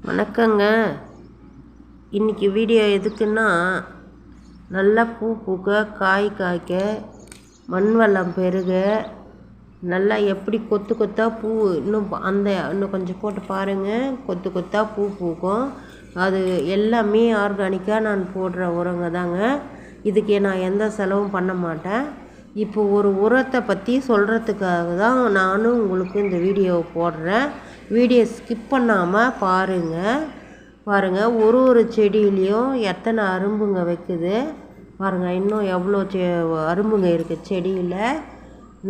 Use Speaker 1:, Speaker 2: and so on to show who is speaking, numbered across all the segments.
Speaker 1: வணக்கங்க. இன்றைக்கி வீடியோ எதுக்குன்னா, நல்லா பூ பூக்க, காய் காய்க்க, மண் வளம் பெருக, நல்லா எப்படி கொத்து கொத்தாக பூ இன்னும் கொஞ்சம் போட்டு பாருங்கள். கொத்து கொத்தாக பூ பூக்கும். அது எல்லாமே ஆர்கானிக்காக நான் போடுற உரங்க தாங்க. இதுக்கு நான் எந்த செலவும் பண்ண மாட்டேன். இப்போ ஒரு உரத்தை பற்றி சொல்கிறதுக்காக தான் நானும் உங்களுக்கு இந்த வீடியோவை போடுறேன். வீடியோ ஸ்கிப் பண்ணாமல் பாருங்கள். ஒரு செடியிலையும் எத்தனை அரும்புங்க வைக்குது பாருங்கள். இன்னும் எவ்வளோ அரும்புங்க இருக்குது செடியில்.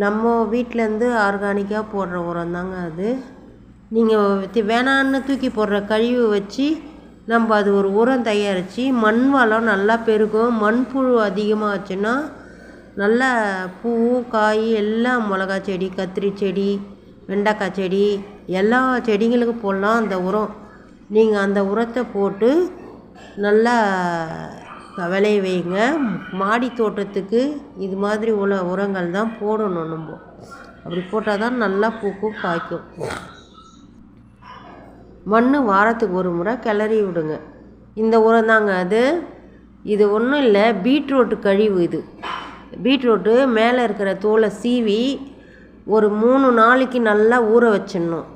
Speaker 1: நம்ம வீட்டிலேருந்து ஆர்கானிக்காக போடுற உரம் தாங்க அது. நீங்கள் வேணான்னு தூக்கி போடுற கழிவு வச்சு நம்ம அது ஒரு உரம் தயாரித்து மண் வளம் நல்லா பெருகும். மண்புழு அதிகமாக ஆச்சுன்னா நல்லா பூ காய் எல்லாம் மிளகா செடி, கத்திரி செடி, வெண்டைக்காய் செடி எல்லா செடிங்களுக்கும் போடலாம் அந்த உரம். நீங்கள் அந்த உரத்தை போட்டு நல்லா விளைய வைங்க. மாடி தோட்டத்துக்கு இது மாதிரி உள்ள உரங்கள் தான் போடணும். நம்ம அப்படி போட்டால் தான் நல்லா பூக்கும் காய்க்கும். மண் வாரத்துக்கு ஒரு முறை கிளறி விடுங்க. இந்த உரம் தாங்க அது. இது ஒன்றும் இல்லை, பீட்ரூட்டு கழிவு. இது பீட்ரூட்டு மேலே இருக்கிற தோலை சீவி ஒரு 3 நாளைக்கு நல்லா ஊற வச்சிடணும்.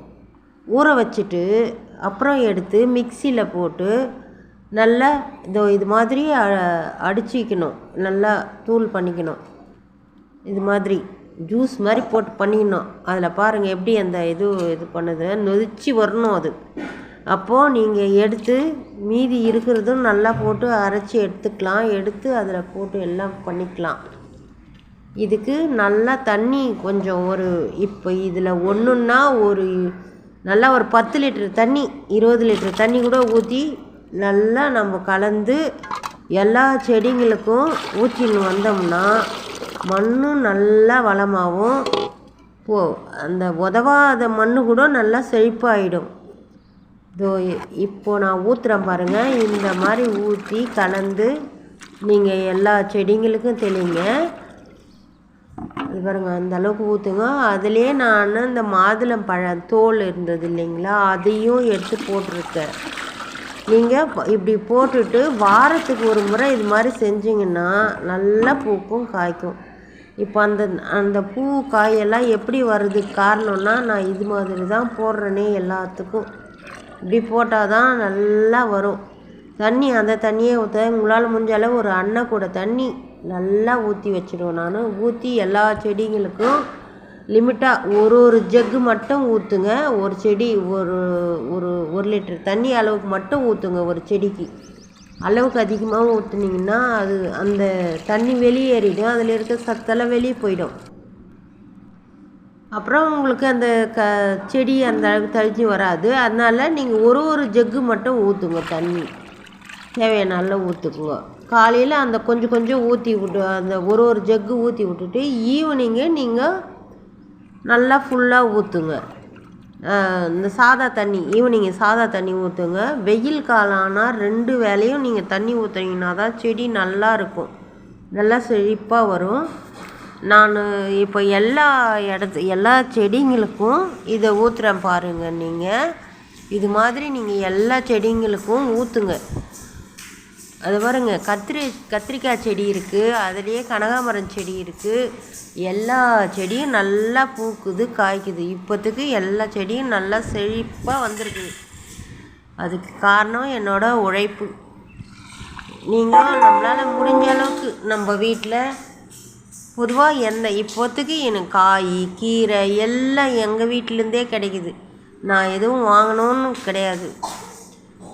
Speaker 1: ஊற வச்சுட்டு அப்புறம் எடுத்து மிக்சியில் போட்டு நல்லா இது மாதிரி அடிச்சிக்கணும். நல்லா தூள் பண்ணிக்கணும். இது மாதிரி ஜூஸ் மாதிரி போட்டு பண்ணிக்கணும். அதில் பாருங்கள் எப்படி அந்த இது பண்ணுது, நொதிச்சு வரணும் அது. அப்போது நீங்கள் எடுத்து மீதி இருக்கிறதும் நல்லா போட்டு அரைச்சி எடுத்துக்கலாம். எடுத்து அதில் போட்டு எல்லாம் பண்ணிக்கலாம். இதுக்கு நல்லா தண்ணி கொஞ்சம் இப்போ இதில் ஒன்றுன்னா நல்லா ஒரு 10 லிட்டர் தண்ணி, 20 லிட்டர் தண்ணி கூட ஊற்றி நல்லா நம்ம கலந்து எல்லா செடிங்களுக்கும் ஊற்றின்னு வந்தோம்னா மண்ணும் நல்லா வளமாகவும் அந்த உதவாத மண் கூட நல்லா செழிப்பாகிடும். இப்போது நான் ஊற்றுறேன் பாருங்கள். இந்த மாதிரி ஊற்றி கலந்து நீங்கள் எல்லா செடிங்களுக்கும் தெளிங்க. பாருங்க, அந்த அளவுக்கு ஊற்றுங்க. அதிலே நான் இந்த மாதுளம்பழம் தோல் இருந்தது இல்லைங்களா, அதையும் எடுத்து போட்டிருக்கேன். நீங்கள் இப்படி போட்டுட்டு வாரத்துக்கு ஒரு முறை இது மாதிரி செஞ்சிங்கன்னா நல்லா பூக்கும் காய்க்கும். இப்போ அந்த பூ காயெல்லாம் எப்படி வர்றதுக்கு காரணம்னா, நான் இது மாதிரி தான் போடுறேனே எல்லாத்துக்கும். இப்படி போட்டால் தான் நல்லா வரும். அந்த தண்ணியை ஊற்ற உங்களால் முடிஞ்ச அளவு ஒரு அன்னை கூட தண்ணி நல்லா ஊற்றி வச்சுடுவேன் நான். ஊற்றி எல்லா செடிங்களுக்கும் லிமிட்டாக ஒரு ஜக்கு மட்டும் ஊற்றுங்க. ஒரு செடி ஒரு லிட்டர் தண்ணி அளவுக்கு மட்டும் ஊற்றுங்க. ஒரு செடிக்கு அளவுக்கு அதிகமாக ஊற்றுனீங்கன்னா அது அந்த தண்ணி வெளியேறிடும். அதில் இருக்க சத்தெல்லாம் வெளியே போயிடும். அப்புறம் உங்களுக்கு அந்த செடி அந்த அளவுக்கு தழிச்சு வராது. அதனால் நீங்கள் ஒரு ஜக்கு மட்டும் ஊற்றுங்க. தண்ணி தேவையான நல்லா ஊற்றுக்குங்க. காலையில் அந்த கொஞ்சம் ஊற்றி விட்டு அந்த ஒரு ஜக்கு ஊற்றி விட்டுட்டு ஈவினிங்கு நீங்கள் நல்லா ஃபுல்லாக ஊற்றுங்க. இந்த ஈவினிங்கு சாதா தண்ணி ஊற்றுங்க. வெயில் காலம் ஆனால் 2 வேளையும் நீங்கள் தண்ணி ஊற்றுனீங்கன்னா தான் செடி நல்லா இருக்கும், நல்லா செழிப்பாக வரும். நான் இப்போ எல்லா செடிங்களுக்கும் இதை ஊற்றுறேன் பாருங்கள். நீங்கள் இது மாதிரி நீங்கள் எல்லா செடிங்களுக்கும் ஊற்றுங்க. அது பாருங்க, கத்திரிக்காய் செடி இருக்குது, அதுலேயே கனகாமரம் செடி இருக்குது. எல்லா செடியும் நல்லா பூக்குது காய்க்குது. இப்போத்துக்கு எல்லா செடியும் நல்லா செழிப்பாக வந்திருக்குது. அதுக்கு காரணம் என்னோடய உழைப்பு. நீங்களும் நம்மளால் முடிஞ்ச அளவுக்கு நம்ம வீட்டில் பொதுவாக இப்போத்துக்கு எனக்கு காய் கீரை எல்லாம் எங்கள் வீட்டிலேருந்தே கிடைக்குது. நான் எதுவும் வாங்கணும்னு கிடையாது.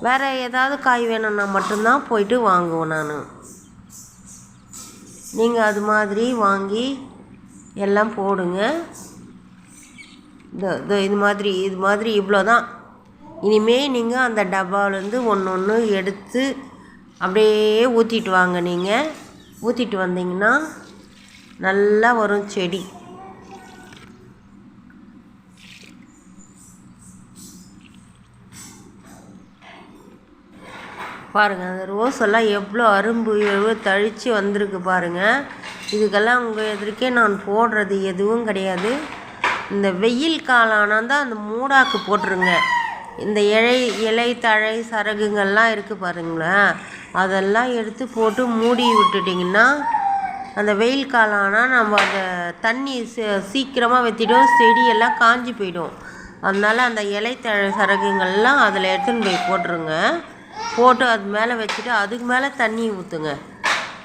Speaker 1: வேறு ஏதாவது காய் வேணும்னா மட்டும்தான் போயிட்டு வாங்குவேன் நான். நீங்கள் அது மாதிரி வாங்கி எல்லாம் போடுங்க. இது மாதிரி இவ்வளோ தான். இனிமேல் நீங்கள் அந்த டப்பாவிலேருந்து ஒன்று எடுத்து அப்படியே ஊற்றிட்டு வாங்க. நீங்கள் ஊற்றிட்டு வந்தீங்கன்னா நல்லா வரும் செடி. பாருங்கள், அந்த ரோஸ் எல்லாம் எவ்வளோ அரும்பு தழித்து வந்திருக்கு பாருங்கள். இதுக்கெல்லாம் உங்கள் எதிர்க்கே நான் போடுறது எதுவும் கிடையாது. இந்த வெயில் காலம் ஆனால் தான் அந்த மூடாக்கு போட்டுருங்க. இந்த இலை தழை சரகுங்கள்லாம் இருக்குது பாருங்களேன், அதெல்லாம் எடுத்து போட்டு மூடி விட்டுட்டிங்கன்னா அந்த வெயில் காலம் ஆனால் நம்ம அந்த தண்ணி சீக்கிரமாக வற்றிடும், செடியெல்லாம் காஞ்சி போயிடும். அதனால் அந்த இலை தழை சரகுங்கள்லாம் அதில் எடுத்துன்னு போய் போட்டுருங்க. போட்டு அது மேலே வச்சுட்டு அதுக்கு மேலே தண்ணி ஊற்றுங்க.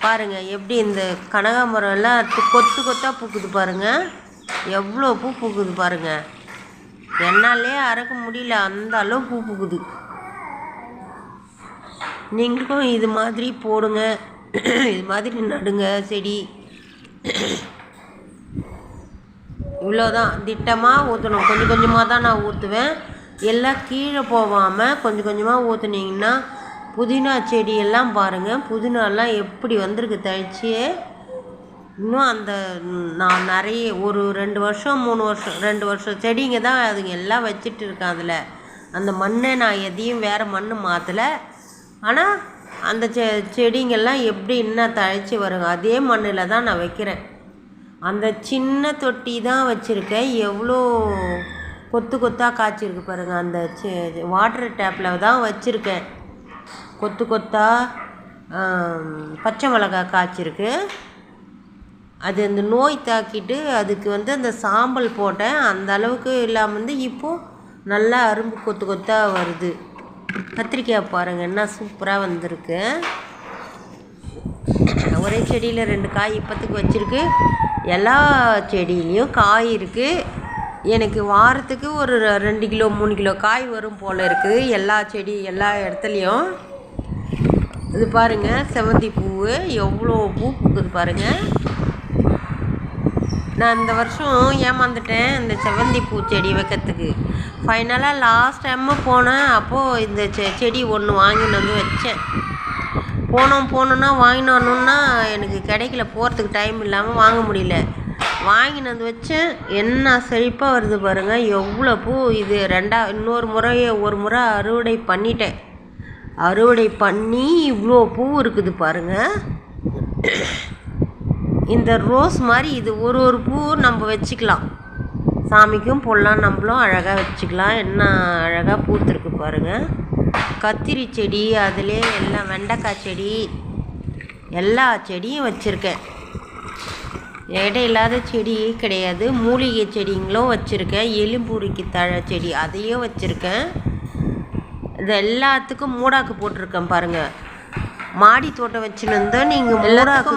Speaker 1: பாருங்கள் எப்படி இந்த கனகாமரம் எல்லாம் கொத்து கொத்தாக பூக்குது பாருங்கள், எவ்வளோ பூ பூக்குது பாருங்கள். என்னாலே அறக்க முடியல, அந்த அளவு பூ பூக்குது. நீங்களும் இது மாதிரி போடுங்க, இது மாதிரி நடுங்க செடி. இவ்வளோதான், திட்டமாக ஊற்றணும். கொஞ்சம் கொஞ்சமாக தான் நான் ஊற்றுவேன், எல்லாம் கீழே போகாமல் கொஞ்சம் கொஞ்சமாக ஊற்றுனீங்கன்னா. புதினா செடியெல்லாம் பாருங்கள், புதினாலாம் எப்படி வந்திருக்கு தழிச்சு. இன்னும் அந்த நான் நிறைய ஒரு 2 வருஷம் 3 வருஷம் 2 வருஷம் செடிங்க தான் அதுங்க எல்லாம் வச்சுட்டு இருக்கேன். அதில் அந்த மண்ணை நான் எதையும் வேறு மண் மாற்றலை. ஆனால் அந்த செடிங்கெல்லாம் எப்படி இன்னும் தழைச்சி வருங்க, அதே மண்ணில் தான் நான் வைக்கிறேன். அந்த சின்ன தொட்டி தான் வச்சுருக்கேன், எவ்வளோ கொத்து கொத்தாக காய்ச்சிருக்கு பாருங்கள். அந்த வாட்டர் டேப்பில் தான் வச்சுருக்கேன். கொத்து கொத்தாக பச்சை மிளகாய் காய்ச்சிருக்கு. அது அந்த நோய் தாக்கிட்டு அதுக்கு அந்த சாம்பல் போட்டேன், அந்த அளவுக்கு இல்லாமல் இப்போது நல்லா அரும்பு கொத்து கொத்தாக வருது. கத்திரிக்காய் பாருங்கள் என்ன சூப்பராக வந்திருக்கு. ஒரே செடியில் 2 காய் இப்போத்துக்கு வச்சுருக்கு. எல்லா செடியிலையும் காய் இருக்குது. எனக்கு வாரத்துக்கு ஒரு 2 கிலோ 3 கிலோ காய் வரும் போல் இருக்குது, எல்லா செடி எல்லா இடத்துலையும். இது பாருங்கள், செவந்தி பூ எவ்வளோ பூ பூக்குது பாருங்கள். நான் இந்த வருஷம் ஏமாந்துட்டேன் இந்த செவந்தி பூ செடி வைக்கிறதுக்கு. ஃபைனலாக லாஸ்ட் டைமு போனேன், அப்போது இந்த செடி ஒன்று வாங்கின்னு வச்சேன். போனோன்னா வாங்கின்னு வரணுன்னா எனக்கு கிடைக்கல, போகிறதுக்கு டைம் இல்லாமல் வாங்க முடியல. வாங்கின்னு வச்சேன், என்ன செழிப்பாக வருது பாருங்கள், எவ்வளோ பூ. இது ஒரு முறை அறுவடை பண்ணிட்டேன். அறுவடை பண்ணி இவ்வளோ பூ இருக்குது பாருங்கள். இந்த ரோஸ் மாதிரி இது ஒரு பூ நம்ம வச்சுக்கலாம், சாமிக்கும் போடலாம், நம்மளும் அழகாக வச்சுக்கலாம். என்ன அழகாக பூத்துருக்கு பாருங்கள். கத்திரி செடி, அதிலே எல்லாம் வெண்டைக்காய் செடி, எல்லா செடியும் வச்சுருக்கேன். இடையில்லாத செடி கிடையாது. மூலிகை செடிங்களும் வச்சுருக்கேன். எலும்புரிக்கு தழை செடி அதையும் வச்சுருக்கேன். இது எல்லாத்துக்கும் மூடாக்கு போட்டிருக்கேன் பாருங்கள். மாடி தோட்டம் வச்சுன்னு இருந்தால் நீங்கள் மூடாக்கு